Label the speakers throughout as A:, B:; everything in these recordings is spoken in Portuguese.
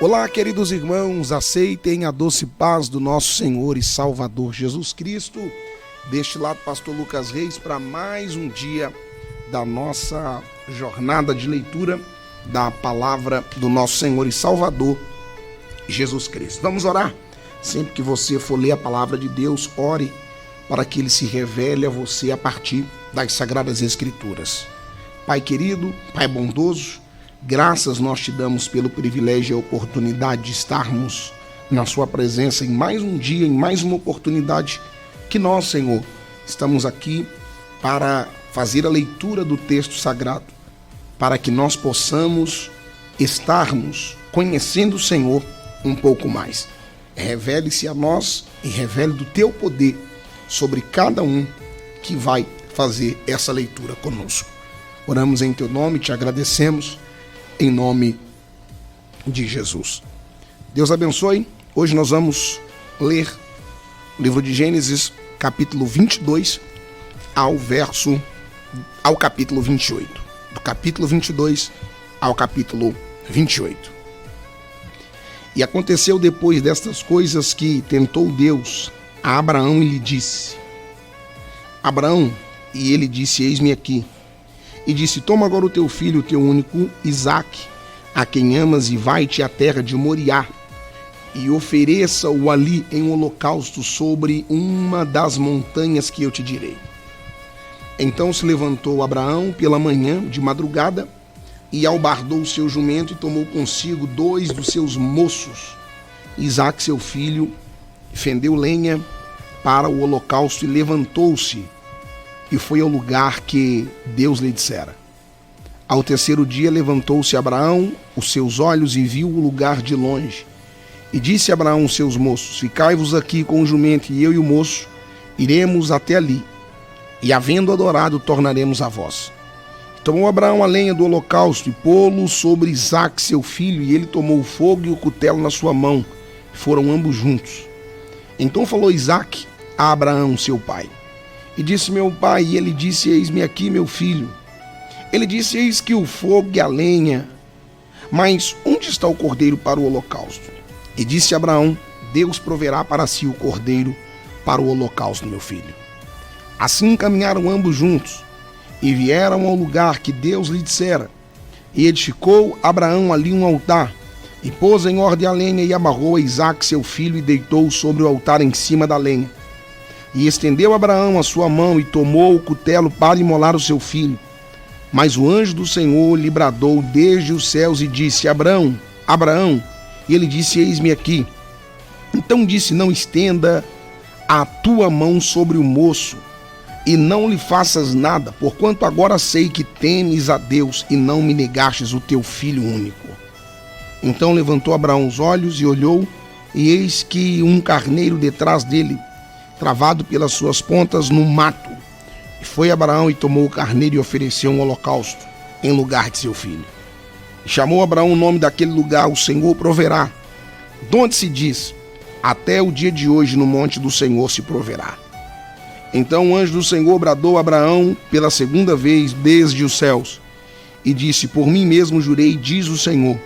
A: Olá, queridos irmãos, aceitem a doce paz do nosso Senhor e Salvador Jesus Cristo. Deste lado, Pastor Lucas Reis, para mais um dia da nossa jornada de leitura da palavra do nosso Senhor e Salvador Jesus Cristo. Vamos orar? Sempre que você for ler a palavra de Deus, ore para que Ele se revele a você a partir das Sagradas Escrituras. Pai querido, Pai bondoso, graças nós te damos pelo privilégio e a oportunidade de estarmos na sua presença em mais um dia, em mais uma oportunidade que nós, Senhor, estamos aqui para fazer a leitura do texto sagrado, para que nós possamos estarmos conhecendo o Senhor um pouco mais. Revele-se a nós e revele do teu poder sobre cada um que vai fazer essa leitura conosco. Oramos em teu nome, te agradecemos em nome de Jesus. Deus abençoe. Hoje nós vamos ler o livro de Gênesis, capítulo 22, ao capítulo 28. Do capítulo 22 ao capítulo 28. E aconteceu depois destas coisas que tentou Deus a Abraão e lhe disse: Abraão, e ele disse: eis-me aqui. E disse: toma agora o teu filho, o teu único, Isaque, a quem amas, e vai-te à terra de Moriá, e ofereça-o ali em holocausto sobre uma das montanhas que eu te direi. Então se levantou Abraão pela manhã, de madrugada, e albardou o seu jumento, e tomou consigo 2 dos seus moços, Isaque seu filho, fendeu lenha para o holocausto, e levantou-se, e foi ao lugar que Deus lhe dissera. Ao terceiro dia levantou-se Abraão os seus olhos e viu o lugar de longe. E disse Abraão aos seus moços: ficai-vos aqui com o jumento, e eu e o moço iremos até ali, e havendo adorado, tornaremos a vós. Tomou Abraão a lenha do holocausto e pô-lo sobre Isaque seu filho, e ele tomou o fogo e o cutelo na sua mão, e foram ambos juntos. Então falou Isaque a Abraão seu pai, e disse: meu pai. E ele disse: eis-me aqui, meu filho. Ele disse: eis que o fogo e a lenha, mas onde está o cordeiro para o holocausto? E disse Abraão: Deus proverá para si o cordeiro para o holocausto, meu filho. Assim caminharam ambos juntos, e vieram ao lugar que Deus lhe dissera. E edificou Abraão ali um altar, e pôs em ordem a lenha, e amarrou a Isaque seu filho, e deitou-o sobre o altar em cima da lenha. E estendeu Abraão a sua mão, e tomou o cutelo para imolar o seu filho. Mas o anjo do Senhor lhe bradou desde os céus, e disse: Abraão, Abraão. E ele disse: eis-me aqui. Então disse: não estenda a tua mão sobre o moço, e não lhe faças nada, porquanto agora sei que temes a Deus, e não me negastes o teu filho único. Então levantou Abraão os olhos e olhou, e eis que um carneiro detrás dele, travado pelas suas pontas no mato. E foi Abraão e tomou o carneiro e ofereceu um holocausto em lugar de seu filho. E chamou Abraão o nome daquele lugar: o Senhor proverá. Donde se diz: até o dia de hoje no monte do Senhor se proverá. Então o anjo do Senhor bradou a Abraão pela segunda vez desde os céus, e disse: por mim mesmo jurei, diz o Senhor,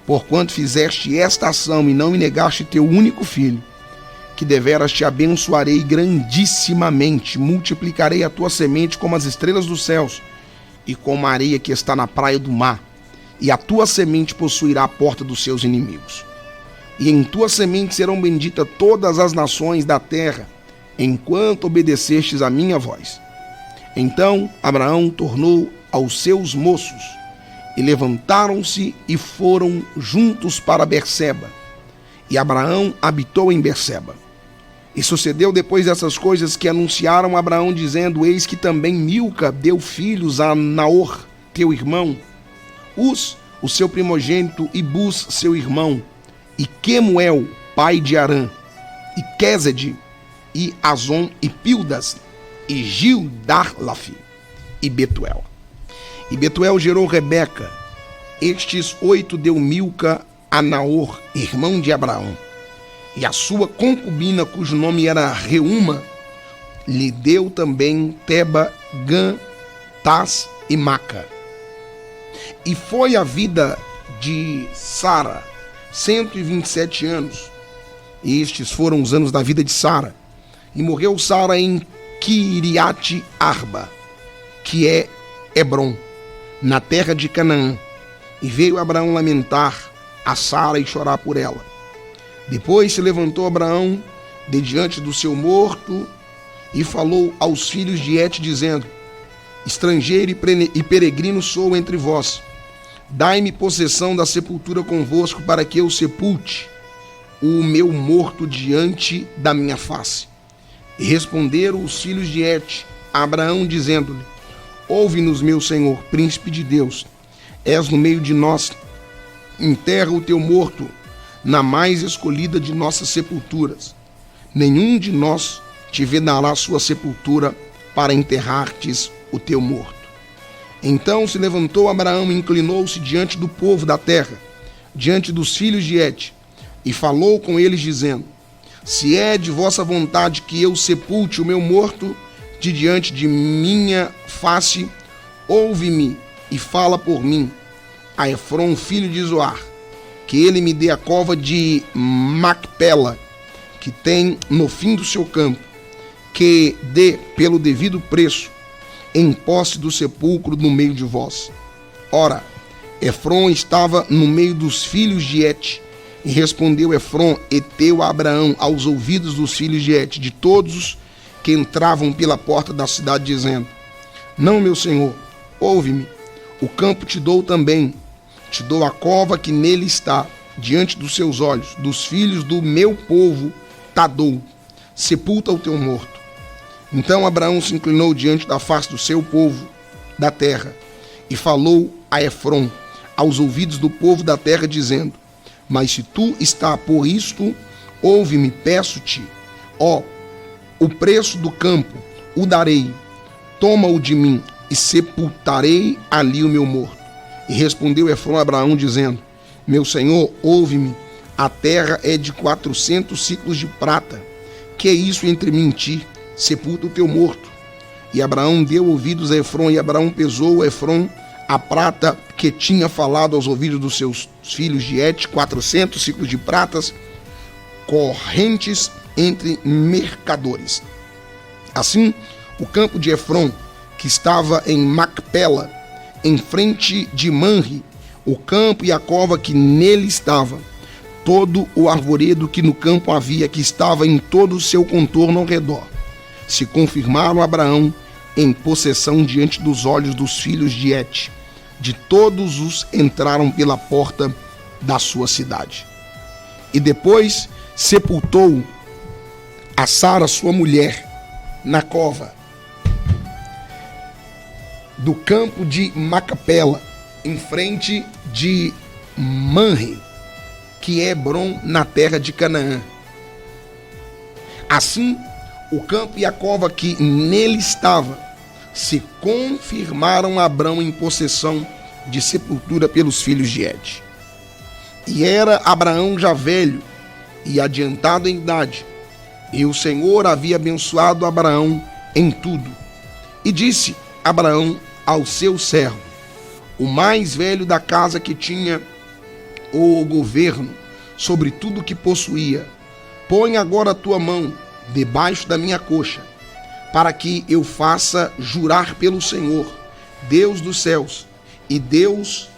A: porquanto fizeste esta ação e não me negaste teu único filho, que deveras te abençoarei grandissimamente, multiplicarei a tua semente como as estrelas dos céus, e como a areia que está na praia do mar, e a tua semente possuirá a porta dos seus inimigos. E em tua semente serão benditas todas as nações da terra, enquanto obedecestes a minha voz. Então Abraão tornou aos seus moços, e levantaram-se e foram juntos para Berseba. E Abraão habitou em Berseba. E sucedeu depois dessas coisas que anunciaram a Abraão, dizendo: eis que também Milca deu filhos a Naor, teu irmão, Uz, o seu primogênito, e Bus, seu irmão, e Quemuel, pai de Arã, e Quésede, e Azon, e Pildas, e Gildarlaf, e Betuel. E Betuel gerou Rebeca. Estes 8 deu Milca a Naor, irmão de Abraão. E a sua concubina, cujo nome era Reuma, lhe deu também Teba, Gã, Tás e Maca. E foi a vida de Sara 127 anos. Estes foram os anos da vida de Sara. E morreu Sara em Quiriate Arba, que é Hebrom, na terra de Canaã. E veio Abraão lamentar a Sara e chorar por ela. Depois se levantou Abraão de diante do seu morto e falou aos filhos de Et, dizendo: estrangeiro e peregrino sou entre vós. Dai-me possessão da sepultura convosco, para que eu sepulte o meu morto diante da minha face. E responderam os filhos de Et a Abraão, dizendo-lhe: ouve-nos, meu senhor, príncipe de Deus. És no meio de nós. Enterra o teu morto na mais escolhida de nossas sepulturas. Nenhum de nós te vedará sua sepultura para enterrar-te o teu morto. Então se levantou Abraão e inclinou-se diante do povo da terra, diante dos filhos de Et, e falou com eles, dizendo: se é de vossa vontade que eu sepulte o meu morto de diante de minha face, ouve-me e fala por mim a Efrom, filho de Zoar, que ele me dê a cova de Macpela, que tem no fim do seu campo, que dê pelo devido preço, em posse do sepulcro no meio de vós. Ora, Efrom estava no meio dos filhos de Et, e respondeu Efrom, heteu, a Abraão aos ouvidos dos filhos de Et, de todos que entravam pela porta da cidade, dizendo: não, meu senhor, ouve-me, o campo te dou também, te dou a cova que nele está, diante dos seus olhos, dos filhos do meu povo te dou, sepulta o teu morto. Então Abraão se inclinou diante da face do seu povo da terra, e falou a Efrom, aos ouvidos do povo da terra, dizendo: mas se tu está por isto, ouve-me, peço-te, ó, o preço do campo o darei, toma-o de mim, e sepultarei ali o meu morto. E respondeu Efrom a Abraão, dizendo: meu senhor, ouve-me, a terra é de 400 ciclos de prata, que é isso entre mim e ti? Sepulta o teu morto. E Abraão deu ouvidos a Efrom, e Abraão pesou a Efrom a prata que tinha falado aos ouvidos dos seus filhos de Et, 400 ciclos de pratas, correntes entre mercadores. Assim, o campo de Efrom, que estava em Macpela, em frente de Manre, o campo e a cova que nele estava, todo o arvoredo que no campo havia, que estava em todo o seu contorno ao redor, se confirmaram a Abraão em possessão diante dos olhos dos filhos de Et. De todos os entraram pela porta da sua cidade. E depois sepultou a Sara, sua mulher, na cova do campo de Macpela, em frente de Manre, que é Hebrom, na terra de Canaã. Assim, o campo e a cova que nele estava se confirmaram a Abrão em possessão de sepultura pelos filhos de Et. E era Abraão já velho e adiantado em idade, e o Senhor havia abençoado Abraão em tudo. E disse Abraão ao seu servo, o mais velho da casa, que tinha o governo sobre tudo que possuía: põe agora a tua mão debaixo da minha coxa, para que eu faça jurar pelo Senhor, Deus dos céus e Deus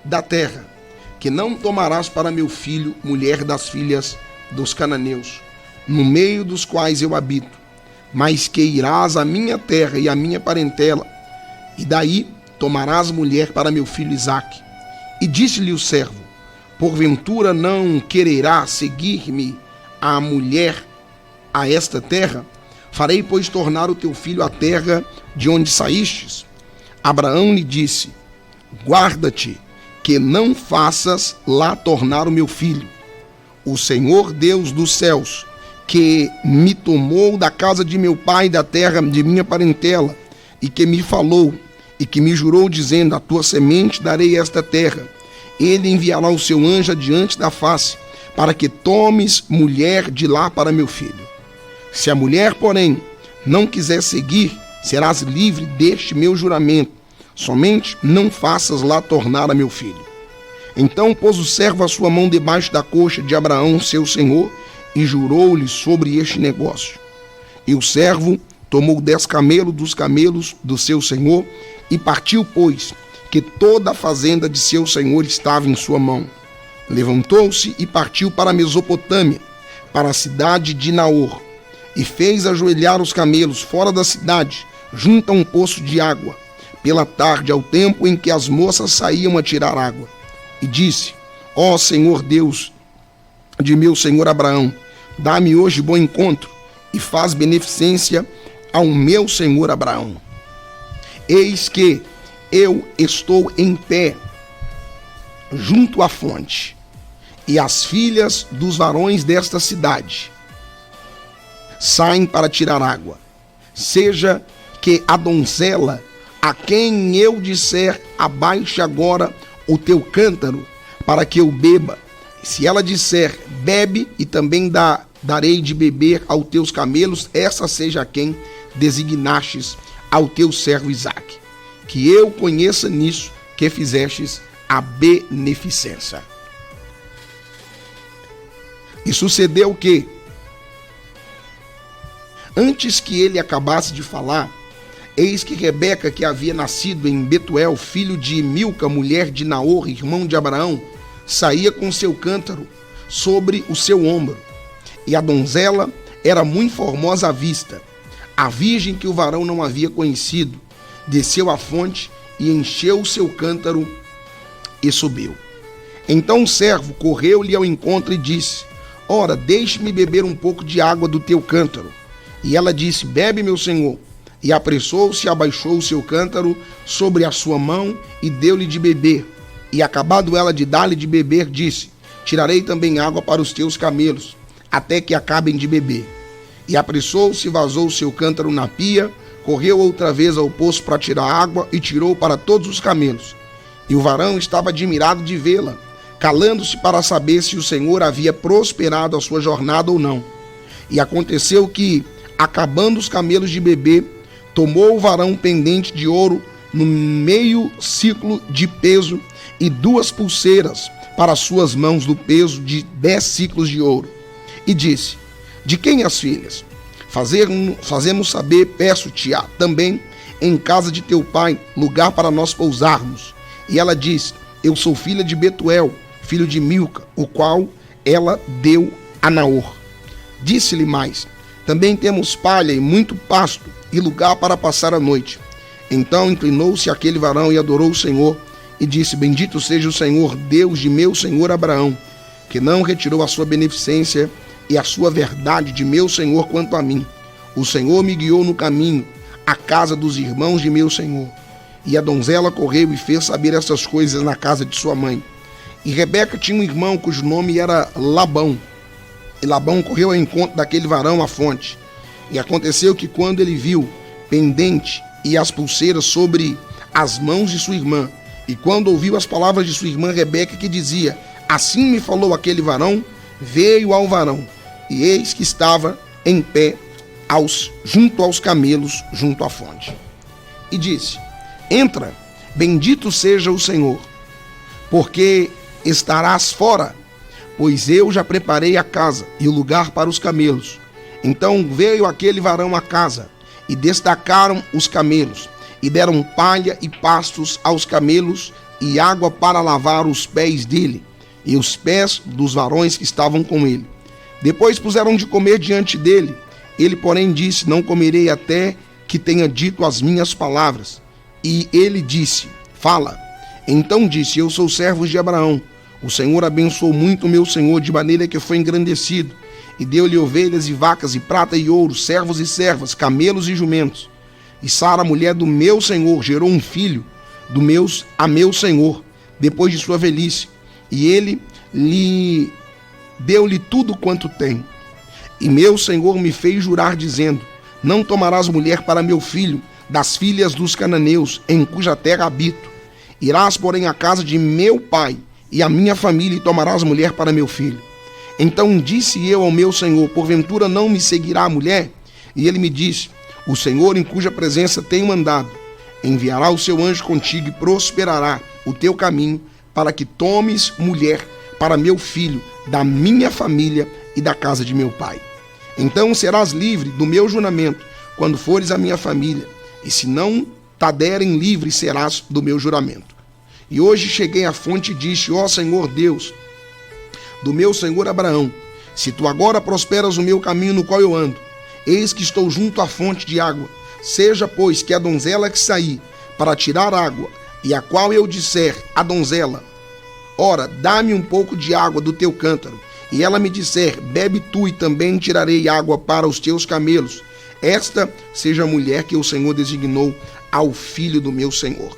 A: da terra, que não tomarás para meu filho mulher das filhas dos cananeus, no meio dos quais eu habito, mas que irás à minha terra e à minha parentela, e daí tomarás mulher para meu filho Isaque. E disse-lhe o servo: porventura não quererá seguir-me a mulher a esta terra? Farei, pois, tornar o teu filho à terra de onde saístes. Abraão lhe disse: guarda-te, que não faças lá tornar o meu filho. O Senhor Deus dos céus, que me tomou da casa de meu pai, da terra de minha parentela, e que me falou, e que me jurou, dizendo: a tua semente darei esta terra. Ele enviará o seu anjo adiante da face, para que tomes mulher de lá para meu filho. Se a mulher, porém, não quiser seguir, serás livre deste meu juramento. Somente não faças lá tornar a meu filho. Então pôs o servo a sua mão debaixo da coxa de Abraão, seu senhor, e jurou-lhe sobre este negócio. E o servo tomou 10 camelos dos camelos do seu senhor e partiu, pois que toda a fazenda de seu senhor estava em sua mão. Levantou-se e partiu para a Mesopotâmia, para a cidade de Naor, e fez ajoelhar os camelos fora da cidade, junto a um poço de água, pela tarde, ao tempo em que as moças saíam a tirar água. E disse: ó Senhor Deus de meu senhor Abraão, dá-me hoje bom encontro e faz beneficência ao meu senhor Abraão. Eis que eu estou em pé junto à fonte, e as filhas dos varões desta cidade saem para tirar água. Seja que a donzela a quem eu disser: abaixe agora o teu cântaro para que eu beba, se ela disser: bebe, e também darei de beber aos teus camelos, essa seja quem designastes ao teu servo Isaque, que eu conheça nisso que fizestes a beneficência. E sucedeu que, antes que ele acabasse de falar, eis que Rebeca, que havia nascido em Betuel, filho de Milca, mulher de Naor, irmão de Abraão, saía com seu cântaro sobre o seu ombro. E a donzela era muito formosa à vista. A virgem que o varão não havia conhecido desceu à fonte e encheu o seu cântaro e subiu. Então o servo correu-lhe ao encontro e disse: ora, deixe-me beber um pouco de água do teu cântaro. E ela disse: bebe, meu senhor. E apressou-se e abaixou o seu cântaro sobre a sua mão e deu-lhe de beber. E acabado ela de dar-lhe de beber, disse: tirarei também água para os teus camelos, até que acabem de beber. E apressou-se e vazou o seu cântaro na pia, correu outra vez ao poço para tirar água e tirou para todos os camelos. E o varão estava admirado de vê-la, calando-se para saber se o Senhor havia prosperado a sua jornada ou não. E aconteceu que, acabando os camelos de beber, tomou o varão um pendente de ouro no meio ciclo de peso e 2 pulseiras para suas mãos do peso de 10 ciclos de ouro. E disse: de quem as filhas? Fazemos saber, peço-te também, em casa de teu pai, lugar para nós pousarmos. E ela disse: eu sou filha de Betuel, filho de Milca, o qual ela deu a Naor. Disse-lhe mais: também temos palha e muito pasto, e lugar para passar a noite. Então inclinou-se aquele varão e adorou o Senhor, e disse: bendito seja o Senhor, Deus de meu senhor Abraão, que não retirou a sua beneficência e a sua verdade de meu senhor quanto a mim. O Senhor me guiou no caminho, à casa dos irmãos de meu senhor. E a donzela correu e fez saber essas coisas na casa de sua mãe. E Rebeca tinha um irmão cujo nome era Labão. E Labão correu ao encontro daquele varão à fonte. E aconteceu que, quando ele viu pendente e as pulseiras sobre as mãos de sua irmã, e quando ouviu as palavras de sua irmã Rebeca, que dizia: assim me falou aquele varão, veio ao varão, e eis que estava em pé junto aos camelos, junto à fonte. E disse: entra, bendito seja o Senhor, porque estarás fora, pois eu já preparei a casa e o lugar para os camelos. Então veio aquele varão à casa, e destacaram os camelos, e deram palha e pastos aos camelos, e água para lavar os pés dele, e os pés dos varões que estavam com ele. Depois puseram de comer diante dele. Ele, porém, disse: não comerei até que tenha dito as minhas palavras. E ele disse: fala. Então disse: eu sou servo de Abraão. O Senhor abençoou muito o meu senhor, de maneira que foi engrandecido, e deu-lhe ovelhas e vacas e prata e ouro, servos e servas, camelos e jumentos. E Sara, mulher do meu senhor, gerou um filho a meu senhor, depois de sua velhice, e ele deu-lhe tudo quanto tem. E meu senhor me fez jurar, dizendo: não tomarás mulher para meu filho das filhas dos cananeus, em cuja terra habito. Irás, porém, à casa de meu pai e à minha família, e tomarás mulher para meu filho. Então disse eu ao meu senhor: porventura não me seguirá a mulher? E ele me disse: o Senhor, em cuja presença tenho andado, enviará o seu anjo contigo, e prosperará o teu caminho para que tomes mulher para meu filho, da minha família e da casa de meu pai. Então serás livre do meu juramento, quando fores a minha família, e se não te derem livre, serás do meu juramento. E hoje cheguei à fonte e disse: ó Senhor Deus, do meu senhor Abraão, se tu agora prosperas o meu caminho no qual eu ando, eis que estou junto à fonte de água. Seja, pois, que a donzela que sair para tirar água, e a qual eu disser à donzela: ora, dá-me um pouco de água do teu cântaro, e ela me disser: bebe tu, e também tirarei água para os teus camelos, esta seja a mulher que o Senhor designou ao filho do meu senhor.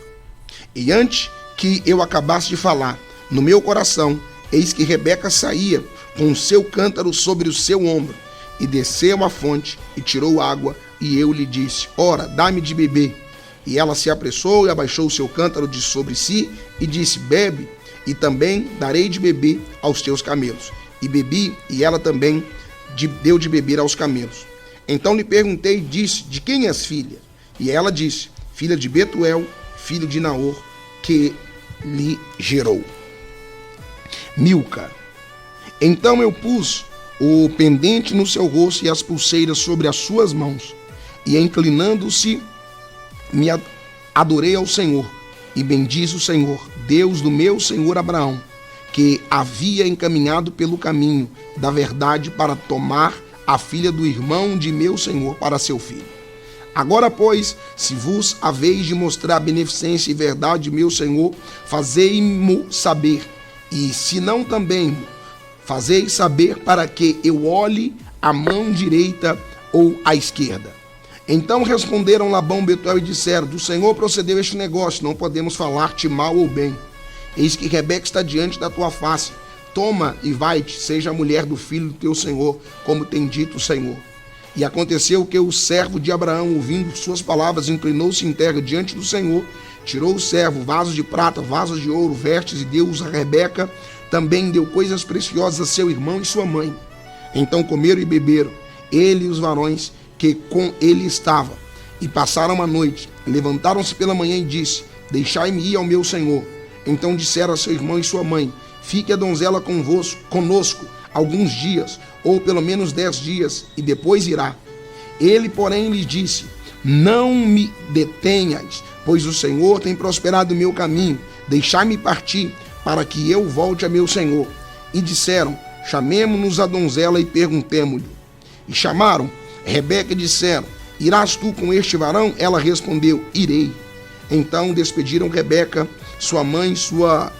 A: E antes que eu acabasse de falar, no meu coração, eis que Rebeca saía com o seu cântaro sobre o seu ombro, e desceu à fonte e tirou água, e eu lhe disse: ora, dá-me de beber. E ela se apressou e abaixou o seu cântaro de sobre si e disse: bebe, e também darei de beber aos teus camelos. E bebi, e ela também deu de beber aos camelos. Então lhe perguntei e disse: de quem és filha? E ela disse: filha de Betuel, filho de Naor, que lhe gerou. Milca. Então eu pus o pendente no seu rosto e as pulseiras sobre as suas mãos, e inclinando-se, me adorei ao Senhor, e bendize o Senhor, Deus do meu senhor Abraão, que havia encaminhado pelo caminho da verdade para tomar a filha do irmão de meu senhor para seu filho. Agora, pois, se vos haveis de mostrar beneficência e verdade, meu senhor, fazei-mo saber, e se não também, fazei saber para que eu olhe a mão direita ou a esquerda. Então responderam Labão, Betuel e disseram: do Senhor procedeu este negócio, não podemos falar-te mal ou bem. Eis que Rebeca está diante da tua face. Toma e vai-te, seja a mulher do filho do teu senhor, como tem dito o Senhor. E aconteceu que o servo de Abraão, ouvindo suas palavras, inclinou-se em terra diante do Senhor, tirou o servo vasos de prata, vasos de ouro, vestes, e deu-os a Rebeca. Também deu coisas preciosas a seu irmão e sua mãe. Então comeram e beberam, ele e os varões que com ele estavam, e passaram a noite. Levantaram-se pela manhã e disse: deixai-me ir ao meu senhor. Então disseram a seu irmão e sua mãe: fique a donzela conosco alguns dias, ou pelo menos 10 dias, e depois irá. Ele, porém, lhe disse: não me detenhas, pois o Senhor tem prosperado o meu caminho. Deixai-me partir, para que eu volte a meu senhor. E disseram: chamemo-nos a donzela e perguntemo-lhe. E chamaram Rebeca e disseram: irás tu com este varão? Ela respondeu: irei. Então despediram Rebeca, sua mãe, sua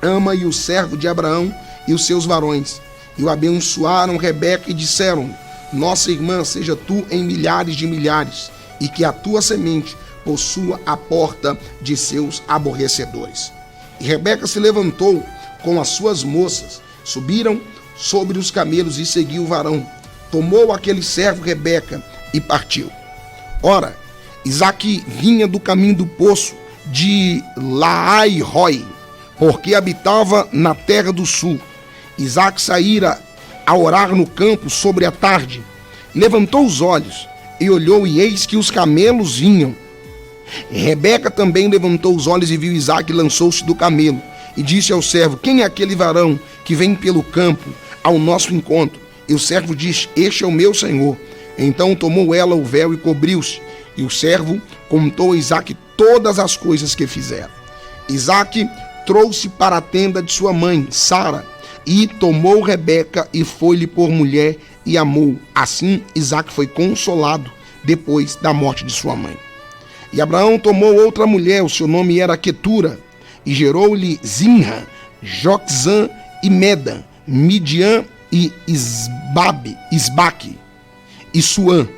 A: ama e o servo de Abraão e os seus varões. E o abençoaram Rebeca e disseram: nossa irmã seja tu em milhares de milhares, e que a tua semente possua a porta de seus aborrecedores. E Rebeca se levantou com as suas moças, subiram sobre os camelos e seguiu o varão. Tomou aquele servo Rebeca e partiu. Ora, Isaque vinha do caminho do poço de Laai-Roi, porque habitava na terra do sul. Isaque saíra a orar no campo sobre a tarde. Levantou os olhos e olhou, e eis que os camelos vinham. Rebeca também levantou os olhos e viu Isaque, e lançou-se do camelo, e disse ao servo: quem é aquele varão que vem pelo campo ao nosso encontro? E o servo disse: este é o meu senhor. Então tomou ela o véu e cobriu-se, e o servo contou a Isaque todas as coisas que fizeram. Isaque trouxe para a tenda de sua mãe, Sara, e tomou Rebeca e foi-lhe por mulher e amou. Assim Isaque foi consolado depois da morte de sua mãe. E Abraão tomou outra mulher, o seu nome era Quetura, e gerou-lhe Zinra, Joczã e Medan, Midian e Isbaque e Suã.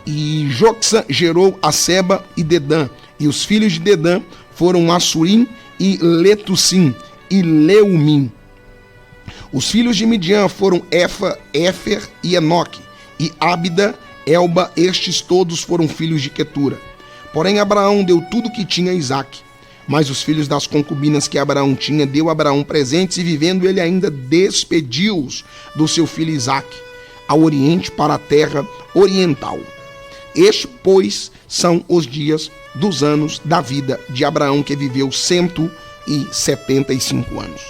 A: E Joczã gerou a Seba e Dedã, e os filhos de Dedã foram Assurim e Letussim e Leumim. Os filhos de Midian foram Éfer e Enoque, e Ábida, Elba. Estes todos foram filhos de Quetura. Porém Abraão deu tudo o que tinha a Isaque. Mas os filhos das concubinas que Abraão tinha, deu a Abraão presentes, e vivendo ele ainda despediu-os do seu filho Isaque ao oriente, para a terra oriental. Este, pois, são os dias dos anos da vida de Abraão, que viveu 100 175 anos.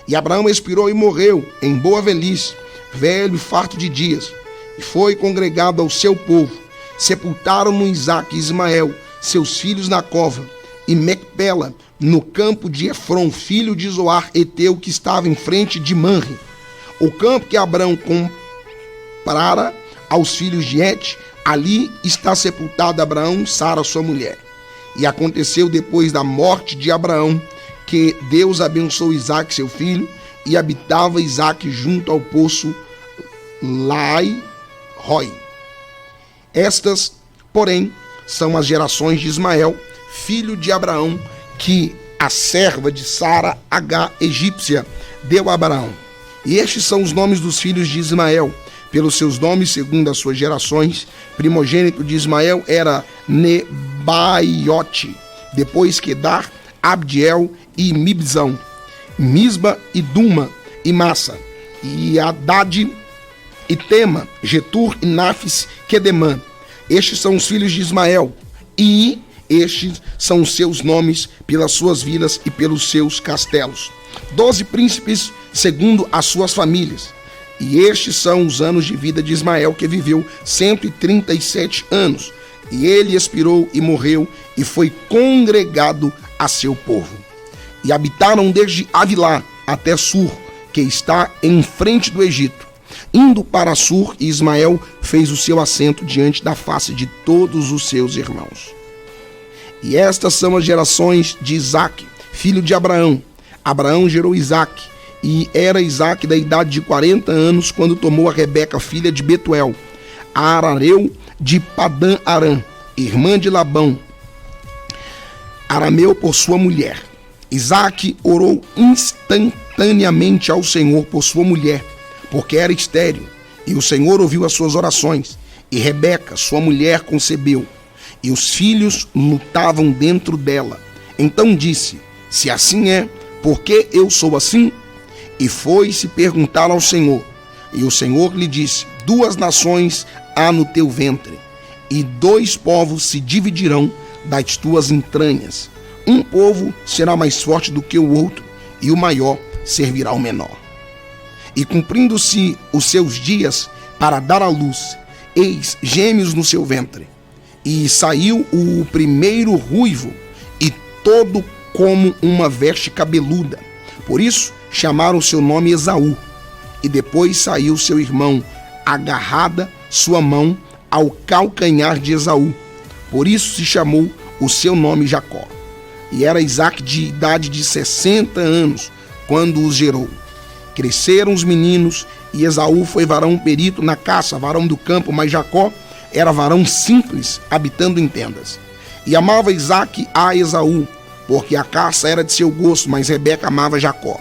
A: E Abraão expirou e morreu em boa velhice, velho e farto de dias, e foi congregado ao seu povo. Sepultaram-no Isaque e Ismael, seus filhos, na cova, e Mecpela no campo de Efron, filho de Zoar, heteu, que estava em frente de Manre, o campo que Abraão comprara aos filhos de Et. Ali está sepultado Abraão, Sara, sua mulher. E aconteceu depois da morte de Abraão que Deus abençoou Isaque, seu filho, e habitava Isaque junto ao poço Lai-Roi. Estas, porém, são as gerações de Ismael, filho de Abraão, que a serva de Sara, H, egípcia, deu a Abraão. E estes são os nomes dos filhos de Ismael, pelos seus nomes, segundo as suas gerações. Primogênito de Ismael era Nebaiote, depois Quedar, Abdiel e Mibzão, Misba e Duma e Massa, e Haddad e Tema, Getur e Nafis, Quedemã. Estes são os filhos de Ismael, e estes são os seus nomes pelas suas vilas e pelos seus castelos. 12 príncipes segundo as suas famílias. E estes são os anos de vida de Ismael, que viveu 137 anos. E ele expirou e morreu, e foi congregado a seu povo. E habitaram desde Avilá até Sur, que está em frente do Egito. Indo para Sur, Ismael fez o seu assento diante da face de todos os seus irmãos. E estas são as gerações de Isaque, filho de Abraão. Abraão gerou Isaque, e era Isaque da idade de 40 anos quando tomou a Rebeca, filha de Betuel, a Arareu de Padã Arã, irmã de Labão, arameu, por sua mulher. Isaque orou instantaneamente ao Senhor por sua mulher, porque era estéril, e o Senhor ouviu as suas orações, e Rebeca, sua mulher, concebeu, e os filhos lutavam dentro dela. Então disse: se assim é, por que eu sou assim? E foi-se perguntar ao Senhor, e o Senhor lhe disse: 2 nações há no teu ventre, e 2 povos se dividirão das tuas entranhas. Um povo será mais forte do que o outro, e o maior servirá ao menor. E cumprindo-se os seus dias para dar à luz, eis gêmeos no seu ventre. E saiu o primeiro ruivo, e todo como uma veste cabeluda. Por isso chamaram seu nome Esaú. E depois saiu seu irmão, agarrada sua mão ao calcanhar de Esaú. Por isso se chamou o seu nome Jacó. E era Isaque de idade de 60 anos, quando os gerou. Cresceram os meninos, e Esaú foi varão perito na caça, varão do campo, mas Jacó era varão simples, habitando em tendas. E amava Isaque a Esaú, porque a caça era de seu gosto, mas Rebeca amava Jacó.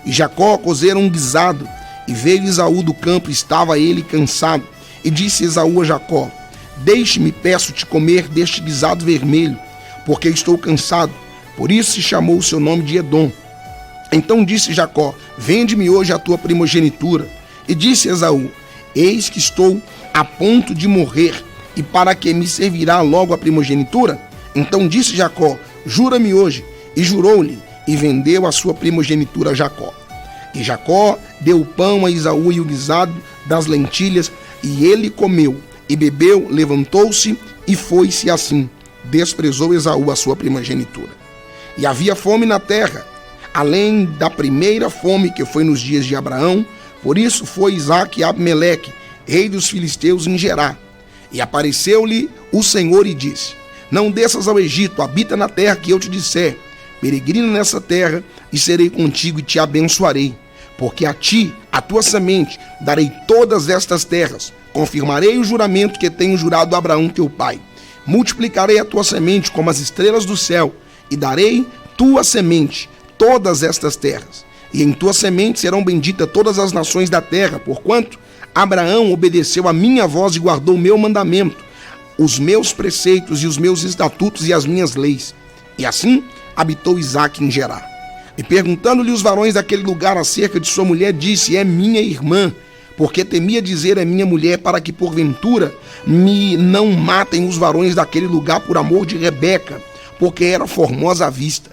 A: E Jacó cozera um guisado, e veio Esaú do campo, e estava ele cansado. E disse Esaú a Jacó: deixe-me, peço-te, comer deste guisado vermelho, porque estou cansado. Por isso se chamou o seu nome de Edom. Então disse Jacó: vende-me hoje a tua primogenitura. E disse Esaú: eis que estou a ponto de morrer, e para que me servirá logo a primogenitura? Então disse Jacó: jura-me hoje. E jurou-lhe, e vendeu a sua primogenitura a Jacó. E Jacó deu o pão a Esaú e o guisado das lentilhas, e ele comeu, e bebeu, levantou-se, e foi-se assim. Desprezou Esaú a sua primogenitura. E havia fome na terra, além da primeira fome que foi nos dias de Abraão. Por isso foi Isaque a Abimeleque, rei dos filisteus, em Gerá. E apareceu-lhe o Senhor e disse: não desças ao Egito, habita na terra que eu te disser. Peregrina nessa terra, e serei contigo e te abençoarei. Porque a ti, a tua semente, darei todas estas terras. Confirmarei o juramento que tenho jurado a Abraão teu pai. Multiplicarei a tua semente como as estrelas do céu, e darei tua semente todas estas terras. E em tua semente serão benditas todas as nações da terra, porquanto Abraão obedeceu a minha voz e guardou o meu mandamento, os meus preceitos e os meus estatutos e as minhas leis. E assim habitou Isaque em Gerá. E perguntando-lhe os varões daquele lugar acerca de sua mulher, disse: é minha irmã, porque temia dizer é minha mulher, para que porventura me não matem os varões daquele lugar por amor de Rebeca, porque era formosa à vista.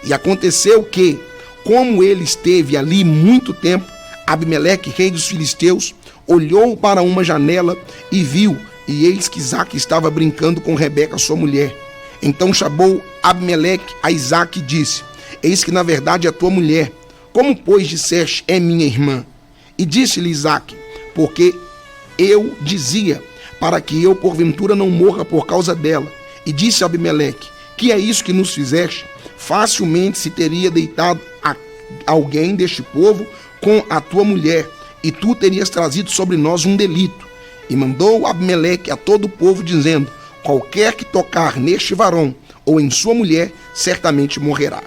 A: E aconteceu que, como ele esteve ali muito tempo, Abimeleque, rei dos filisteus, olhou para uma janela e viu, e eis que Isaque estava brincando com Rebeca, sua mulher. Então chamou Abimeleque a Isaque e disse: eis que na verdade é tua mulher. Como, pois, disseste, é minha irmã? E disse-lhe Isaque: porque eu dizia, para que eu porventura não morra por causa dela. E disse a Abimeleque: que é isso que nos fizeste? Facilmente se teria deitado alguém deste povo com a tua mulher, e tu terias trazido sobre nós um delito. E mandou Abimeleque a todo o povo, dizendo: qualquer que tocar neste varão ou em sua mulher, certamente morrerá.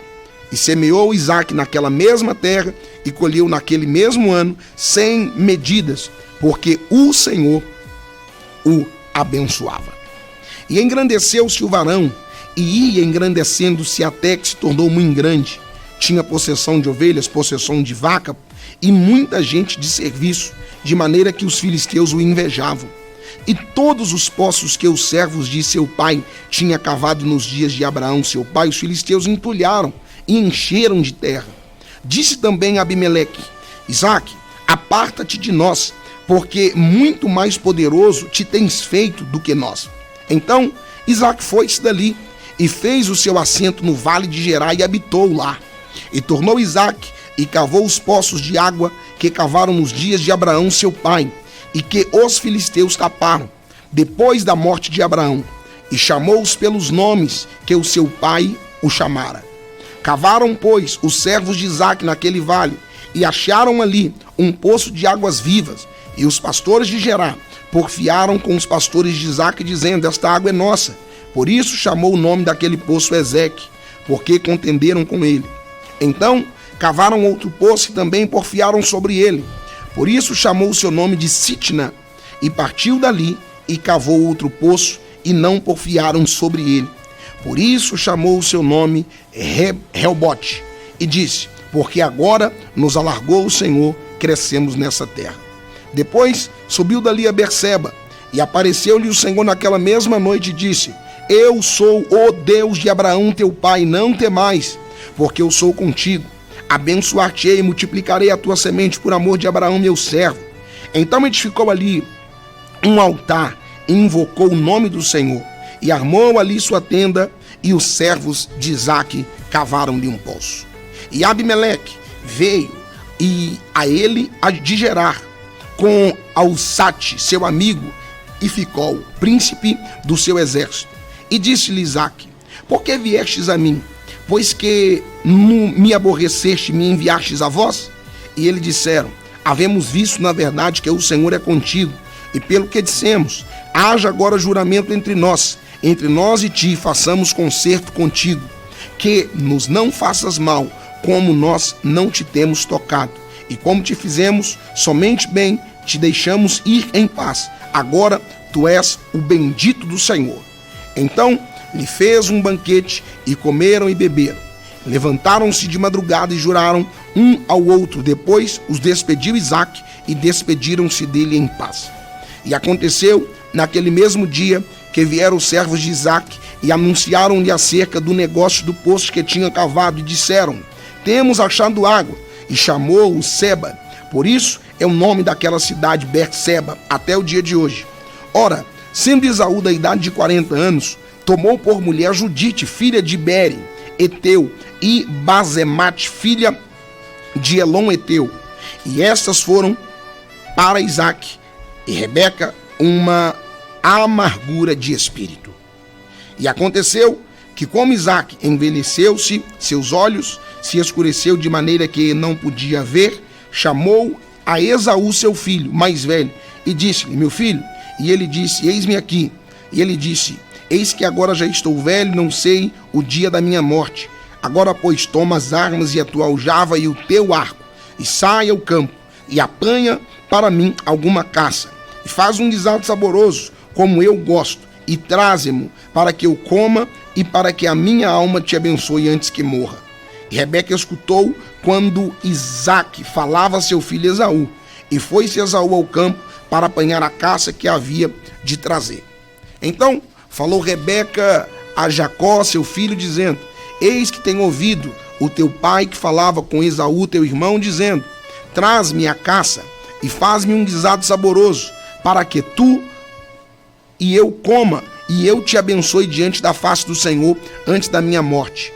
A: E semeou Isaque naquela mesma terra, e colheu naquele mesmo ano 100 medidas, porque o Senhor o abençoava. E engrandeceu-se o varão, e ia engrandecendo-se até que se tornou muito grande. Tinha possessão de ovelhas, possessão de vaca, e muita gente de serviço, de maneira que os filisteus o invejavam. E todos os poços que os servos de seu pai tinham cavado nos dias de Abraão, seu pai, os filisteus entulharam e encheram de terra. Disse também Abimeleque: Isaque, aparta-te de nós, porque muito mais poderoso te tens feito do que nós. Então Isaque foi-se dali e fez o seu assento no vale de Gerar e habitou lá. E tornou Isaque e cavou os poços de água que cavaram nos dias de Abraão, seu pai, e que os filisteus taparam, depois da morte de Abraão, e chamou-os pelos nomes que o seu pai o chamara. Cavaram, pois, os servos de Isaque naquele vale, e acharam ali um poço de águas vivas, e os pastores de Gerar porfiaram com os pastores de Isaque, dizendo: esta água é nossa. Por isso chamou o nome daquele poço Ezeque, porque contenderam com ele. Então cavaram outro poço e também porfiaram sobre ele. Por isso chamou o seu nome de Sitna, e partiu dali e cavou outro poço, e não porfiaram sobre ele. Por isso chamou o seu nome Rehobote, e disse: porque agora nos alargou o Senhor, crescemos nessa terra. Depois subiu dali a Berseba, e apareceu-lhe o Senhor naquela mesma noite e disse: eu sou o Deus de Abraão teu pai, não temais, porque eu sou contigo. Abençoar-te-ei e multiplicarei a tua semente por amor de Abraão meu servo. Então edificou ali um altar e invocou o nome do Senhor, e armou ali sua tenda, e os servos de Isaque cavaram-lhe um poço. E Abimeleque veio e a ele de Gerar com Alsate, seu amigo, e ficou príncipe do seu exército. E disse-lhe Isaque: por que viestes a mim? Pois que me aborreceste e me enviastes a vós? E eles disseram: havemos visto na verdade que o Senhor é contigo, e pelo que dissemos, haja agora juramento entre nós e ti, façamos concerto contigo, que nos não faças mal, como nós não te temos tocado, e como te fizemos somente bem, te deixamos ir em paz. Agora tu és o bendito do Senhor. Então lhe fez um banquete, e comeram e beberam. Levantaram-se de madrugada e juraram um ao outro. Depois os despediu Isaque, e despediram-se dele em paz. E aconteceu naquele mesmo dia que vieram os servos de Isaque e anunciaram-lhe acerca do negócio do poço que tinha cavado, e disseram: temos achado água. E chamou-o Seba. Por isso é o nome daquela cidade Berseba até o dia de hoje. Ora, sendo Esaú da idade de 40 anos, tomou por mulher Judite, filha de Bere, Eteu, e Basemate, filha de Elon, Eteu. E estas foram para Isaque e Rebeca uma amargura de espírito. E aconteceu que, como Isaque envelheceu-se, seus olhos se escureceu de maneira que não podia ver, chamou a Esaú, seu filho mais velho, e disse-lhe: meu filho. E ele disse: eis-me aqui. E ele disse: eis que agora já estou velho, não sei o dia da minha morte. Agora, pois, toma as armas e a tua aljava e o teu arco, e saia ao campo, e apanha para mim alguma caça, e faz um guisado saboroso, como eu gosto, e traze-mo, para que eu coma, e para que a minha alma te abençoe antes que morra. E Rebeca escutou quando Isaque falava a seu filho Esaú, e foi-se Esaú ao campo para apanhar a caça que havia de trazer. Então falou Rebeca a Jacó, seu filho, dizendo: Eis que tenho ouvido o teu pai que falava com Esaú, teu irmão, dizendo: traz-me a caça e faz-me um guisado saboroso, para que tu e eu coma, e eu te abençoe diante da face do Senhor antes da minha morte.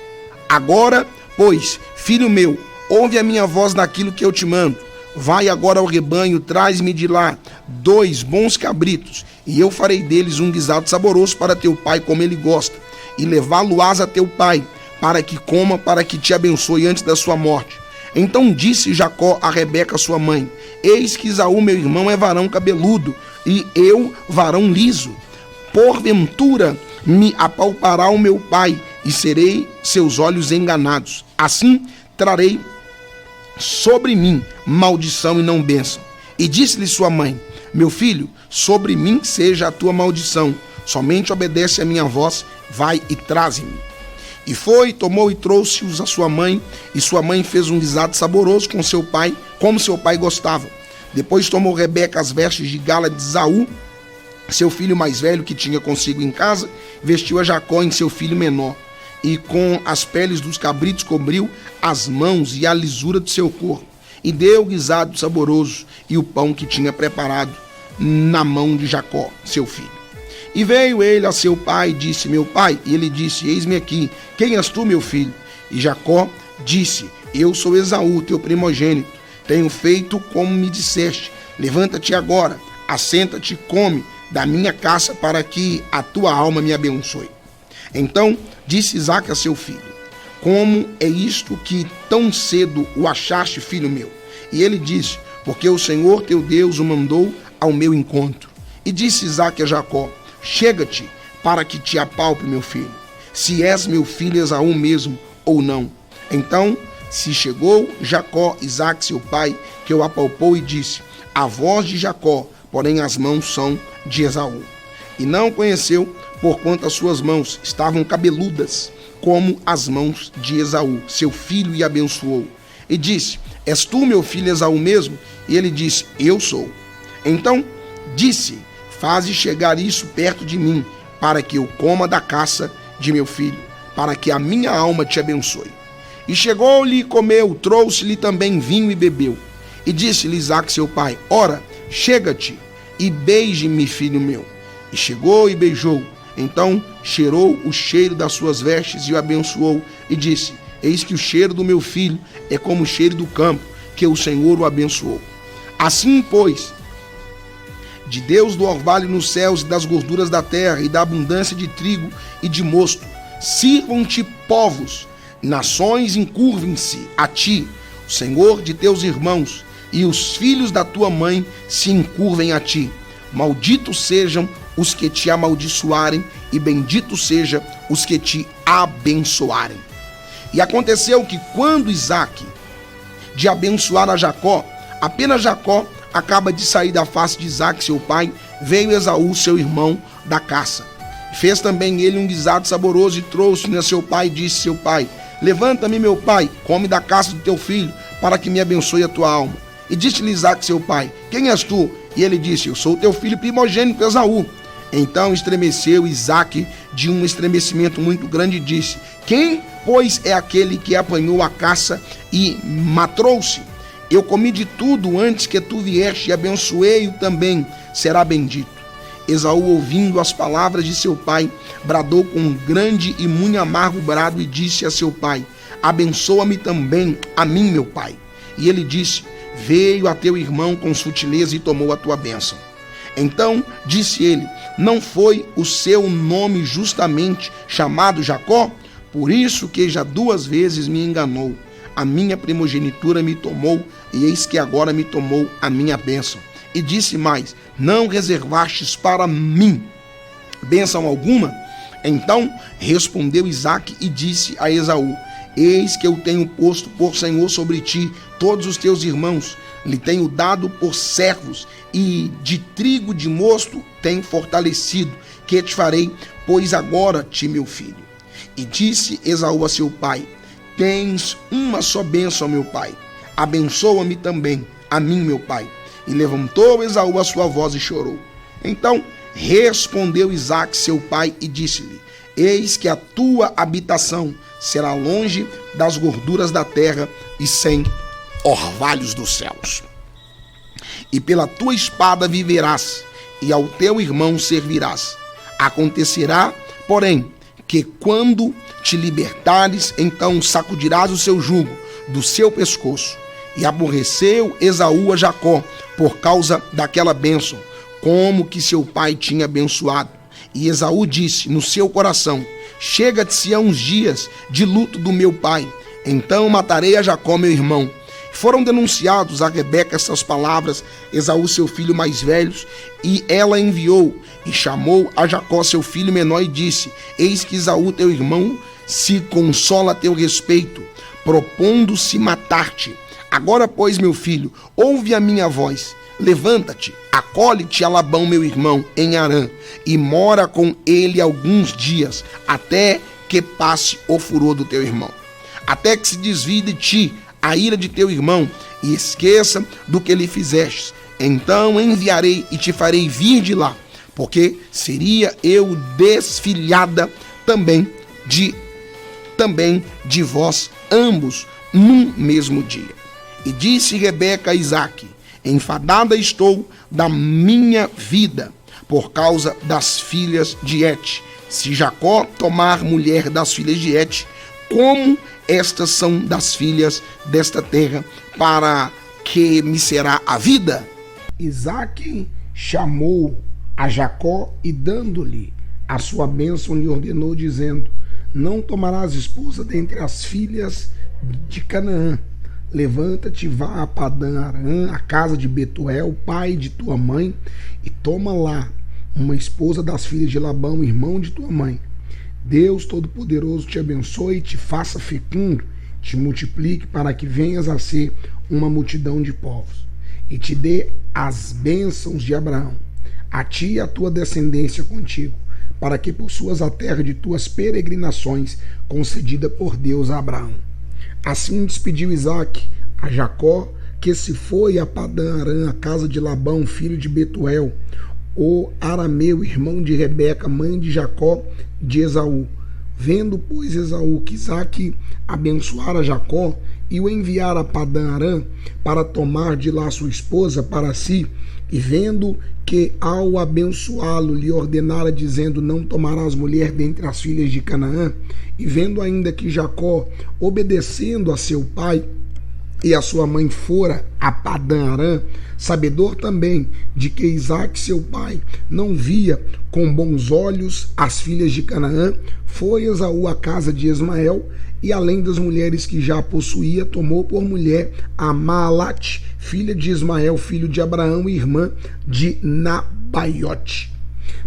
A: Agora, pois, filho meu, ouve a minha voz naquilo que eu te mando. Vai agora ao rebanho, traz-me de lá 2 bons cabritos, e eu farei deles um guisado saboroso para teu pai, como ele gosta, e levá-lo-ás a teu pai, para que coma, para que te abençoe antes da sua morte. Então disse Jacó a Rebeca, sua mãe: eis que Esaú, meu irmão, é varão cabeludo, e eu varão liso. Porventura me apalpará o meu pai, e serei seus olhos enganados. Assim trarei sobre mim maldição e não bênção. E disse-lhe sua mãe: meu filho, sobre mim seja a tua maldição, somente obedece a minha voz, vai e traze-me. E foi, tomou e trouxe-os a sua mãe, e sua mãe fez um guisado saboroso com seu pai, como seu pai gostava. Depois tomou Rebeca as vestes de gala de Esaú, seu filho mais velho, que tinha consigo em casa, vestiu a Jacó em seu filho menor, e com as peles dos cabritos cobriu as mãos e a lisura do seu corpo, e deu o guisado saboroso e o pão que tinha preparado na mão de Jacó, seu filho. E veio ele a seu pai e disse: meu pai. E ele disse: eis-me aqui, quem és tu, meu filho? E Jacó disse: eu sou Esaú, teu primogênito, tenho feito como me disseste. Levanta-te agora, assenta-te e come da minha caça, para que a tua alma me abençoe. Então disse Isaque a seu filho: como é isto que tão cedo o achaste, filho meu? E ele disse: porque o Senhor teu Deus o mandou ao meu encontro. E disse Isaque a Jacó: chega-te, para que te apalpe, meu filho, se és meu filho Esaú mesmo ou não. Então se chegou Jacó, Isaque seu pai, que o apalpou, e disse: a voz de Jacó, porém as mãos são de Esaú. E não conheceu, porquanto as suas mãos estavam cabeludas, como as mãos de Esaú, seu filho, e abençoou. E disse: és tu meu filho Esaú mesmo? E ele disse: eu sou. Então disse: faze chegar isso perto de mim, para que eu coma da caça de meu filho, para que a minha alma te abençoe. E chegou-lhe e comeu, trouxe-lhe também vinho e bebeu. E disse-lhe Isaque seu pai: ora, chega-te e beije-me, filho meu. E chegou e beijou. Então cheirou o cheiro das suas vestes e o abençoou, e disse: eis que o cheiro do meu filho é como o cheiro do campo, que o Senhor o abençoou. Assim, pois, de Deus do orvalho nos céus e das gorduras da terra e da abundância de trigo e de mosto, sirvam-te povos, nações encurvem-se a ti, o Senhor de teus irmãos, e os filhos da tua mãe se encurvem a ti. Malditos sejam os que te amaldiçoarem, e benditos sejam os que te abençoarem. E aconteceu que, quando Isaque de abençoar a Jacó, apenas Jacó acaba de sair da face de Isaque seu pai, veio Esaú seu irmão da caça. Fez também ele um guisado saboroso e trouxe-lhe a seu pai, e disse seu pai: levanta-me, meu pai, come da caça do teu filho, para que me abençoe a tua alma. E disse-lhe Isaque seu pai: quem és tu? E ele disse: eu sou o teu filho primogênito Esaú. Então estremeceu Isaque de um estremecimento muito grande e disse: quem, pois, é aquele que apanhou a caça e matrou-se? Eu comi de tudo antes que tu vieste, e abençoei-o também, será bendito. Esaú, ouvindo as palavras de seu pai, bradou com um grande e muito amargo brado e disse a seu pai: abençoa-me também a mim, meu pai. E ele disse: veio a teu irmão com sutileza e tomou a tua bênção. Então disse ele: não foi o seu nome justamente chamado Jacó? Por isso que já 2 vezes me enganou. A minha primogenitura me tomou, e eis que agora me tomou a minha bênção. E disse mais: não reservastes para mim bênção alguma? Então respondeu Isaque e disse a Esaú: eis que eu tenho posto por Senhor sobre ti todos os teus irmãos, lhe tenho dado por servos, e de trigo de mosto tenho fortalecido, que te farei, pois agora ti, meu filho. E disse Esaú a seu pai: tens uma só bênção, meu pai, abençoa-me também a mim, meu pai. E levantou Esaú a sua voz e chorou. Então respondeu Isaque seu pai e disse-lhe: eis que a tua habitação será longe das gorduras da terra e sem orvalhos dos céus. E pela tua espada viverás, e ao teu irmão servirás. Acontecerá, porém, que quando te libertares, então sacudirás o seu jugo do seu pescoço. E aborreceu Esaú a Jacó por causa daquela bênção, como que seu pai tinha abençoado. E Esaú disse no seu coração: chega-te-se a uns dias de luto do meu pai, então matarei a Jacó meu irmão. Foram denunciados a Rebeca essas palavras, Esaú seu filho mais velho, e ela enviou e chamou a Jacó seu filho menor e disse: eis que Esaú teu irmão se consola a teu respeito, propondo-se matar-te. Agora, pois, meu filho, ouve a minha voz, levanta-te, acolhe-te a Labão meu irmão em Harã, e mora com ele alguns dias, até que passe o furor do teu irmão, até que se desvie de ti a ira de teu irmão, e esqueça do que lhe fizestes. Então enviarei e te farei vir de lá, porque seria eu desfilhada também de vós ambos num mesmo dia. E disse Rebeca a Isaque: enfadada estou da minha vida por causa das filhas de Et. Se Jacó tomar mulher das filhas de Et, como estas são das filhas desta terra, para que me será a vida? Isaque chamou a Jacó e, dando-lhe a sua bênção, lhe ordenou, dizendo: não tomarás esposa dentre as filhas de Canaã. Levanta-te, vá a Padã-Arã, a casa de Betuel, pai de tua mãe, e toma lá uma esposa das filhas de Labão, irmão de tua mãe. Deus Todo-Poderoso te abençoe, te faça fecundo, te multiplique, para que venhas a ser uma multidão de povos, e te dê as bênçãos de Abraão, a ti e a tua descendência contigo, para que possuas a terra de tuas peregrinações, concedida por Deus a Abraão. Assim despediu Isaque a Jacó, que se foi a Padã-Arã, a casa de Labão, filho de Betuel, o arameu, irmão de Rebeca, mãe de Jacó, de Esaú. Vendo, pois, Esaú que Isaque abençoara Jacó e o enviara a Padã-Arã para tomar de lá sua esposa para si, e vendo que ao abençoá-lo lhe ordenara, dizendo: não tomarás mulher dentre as filhas de Canaã, e vendo ainda que Jacó, obedecendo a seu pai e a sua mãe, fora a Padã-Arã, sabedor também de que Isaque seu pai não via com bons olhos as filhas de Canaã, foi Esaú à casa de Ismael, e além das mulheres que já possuía, tomou por mulher a Maalate, filha de Ismael, filho de Abraão, e irmã de Nabaiote.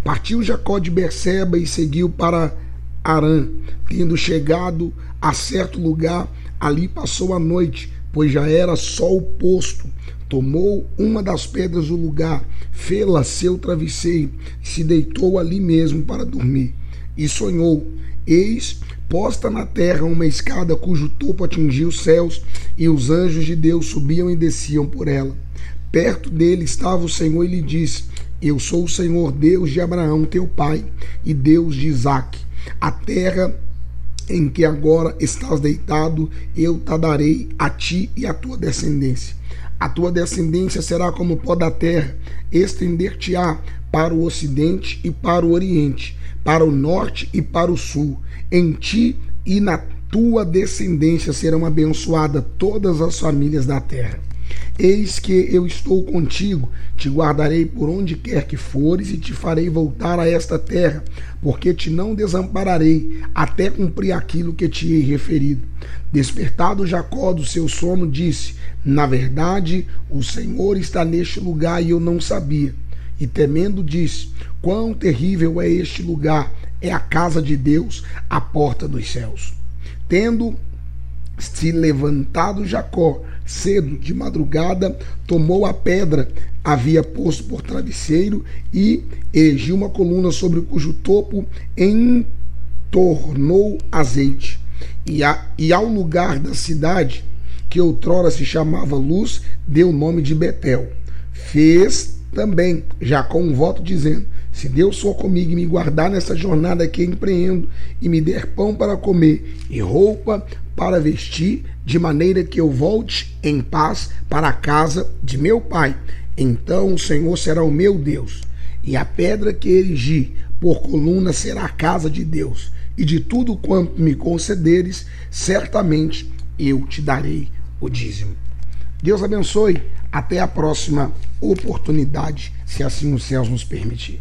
A: Partiu Jacó de Berseba e seguiu para Harã. Tendo chegado a certo lugar, ali passou a noite, pois já era sol posto. Tomou uma das pedras do lugar, fê-la seu travesseiro, e se deitou ali mesmo para dormir. E sonhou: eis, posta na terra uma escada cujo topo atingia os céus, e os anjos de Deus subiam e desciam por ela. Perto dele estava o Senhor e lhe disse: eu sou o Senhor, Deus de Abraão teu pai, e Deus de Isaque. A terra em que agora estás deitado, eu te darei a ti e à tua descendência. A tua descendência será como o pó da terra, estender-te-á para o ocidente e para o oriente, para o norte e para o sul. Em ti e na tua descendência serão abençoadas todas as famílias da terra. Eis que eu estou contigo, te guardarei por onde quer que fores, e te farei voltar a esta terra, porque te não desampararei, até cumprir aquilo que te hei referido. Despertado Jacó do seu sono, disse: na verdade, o Senhor está neste lugar, e eu não sabia. E temendo disse: quão terrível é este lugar! É a casa de Deus, a porta dos céus. Tendo se levantado Jacó cedo de madrugada, tomou a pedra, havia posto por travesseiro, e erigiu uma coluna sobre cujo topo entornou azeite. E ao lugar da cidade, que outrora se chamava Luz, deu o nome de Betel. Fez também Jacó um voto, dizendo: Se Deus for comigo e me guardar nessa jornada que eu empreendo e me der pão para comer e roupa para vestir, de maneira que eu volte em paz para a casa de meu pai, então o Senhor será o meu Deus, e a pedra que erigi por coluna será a casa de Deus, e de tudo quanto me concederes, certamente eu te darei o dízimo. Deus abençoe. Até a próxima oportunidade, se assim os céus nos permitir.